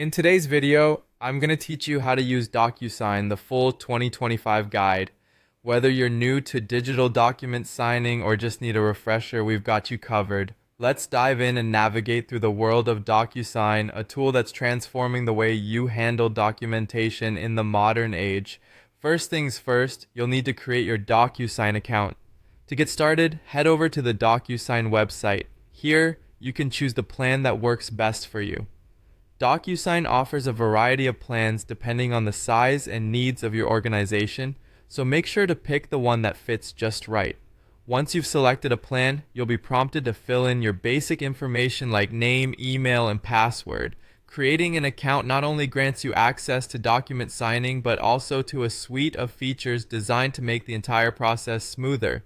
In today's video, I'm going to teach you how to use DocuSign, the full 2025 guide. Whether you're new to digital document signing or just need a refresher, we've got you covered. Let's dive in and navigate through the world of DocuSign, a tool that's transforming the way you handle documentation in the modern age. First things first, you'll need to create your DocuSign account. To get started, head over to the DocuSign website. Here, you can choose the plan that works best for you. DocuSign offers a variety of plans depending on the size and needs of your organization, so make sure to pick the one that fits just right. Once you've selected a plan, you'll be prompted to fill in your basic information like name, email, and password. Creating an account not only grants you access to document signing, but also to a suite of features designed to make the entire process smoother.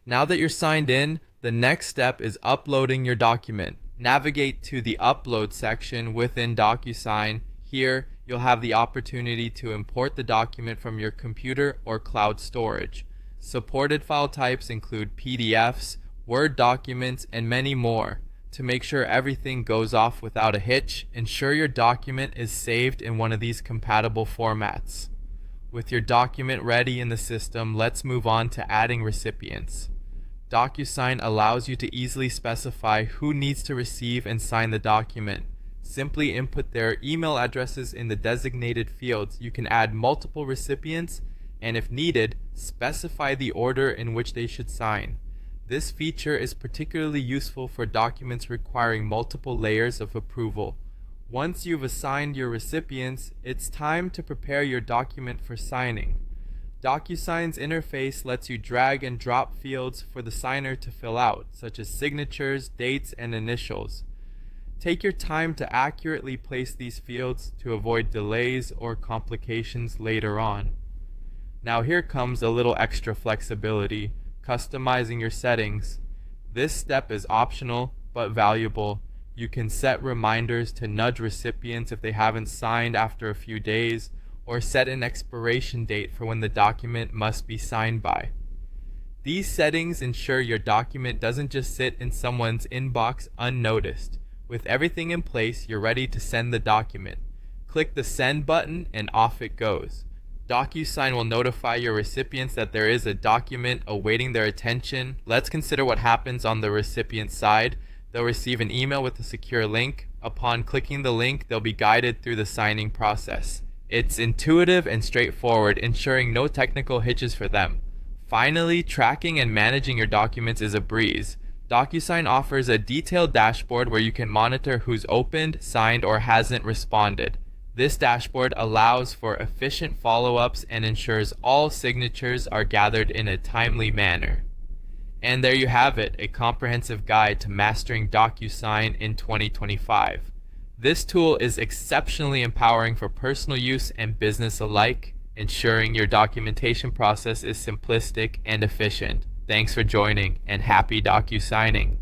Now that you're signed in, the next step is uploading your document. Navigate to the Upload section within DocuSign. Here, you'll have the opportunity to import the document from your computer or cloud storage. Supported file types include PDFs, Word documents, and many more. To make sure everything goes off without a hitch, ensure your document is saved in one of these compatible formats. With your document ready in the system, let's move on to adding recipients. DocuSign allows you to easily specify who needs to receive and sign the document. Simply input their email addresses in the designated fields. You can add multiple recipients and, if needed, specify the order in which they should sign. This feature is particularly useful for documents requiring multiple layers of approval. Once you've assigned your recipients, it's time to prepare your document for signing. DocuSign's interface lets you drag and drop fields for the signer to fill out, such as signatures, dates, and initials. Take your time to accurately place these fields to avoid delays or complications later on. Now here comes a little extra flexibility, customizing your settings. This step is optional but valuable. You can set reminders to nudge recipients if they haven't signed after a few days, or set an expiration date for when the document must be signed by. These settings ensure your document doesn't just sit in someone's inbox unnoticed. With everything in place, you're ready to send the document. Click the Send button and off it goes. DocuSign will notify your recipients that there is a document awaiting their attention. Let's consider what happens on the recipient side. They'll receive an email with a secure link. Upon clicking the link, they'll be guided through the signing process. It's intuitive and straightforward, ensuring no technical hitches for them. Finally, tracking and managing your documents is a breeze. DocuSign offers a detailed dashboard where you can monitor who's opened, signed, or hasn't responded. This dashboard allows for efficient follow-ups and ensures all signatures are gathered in a timely manner. And there you have it, a comprehensive guide to mastering DocuSign in 2025. This tool is exceptionally empowering for personal use and business alike, ensuring your documentation process is simplistic and efficient. Thanks for joining, and happy DocuSigning.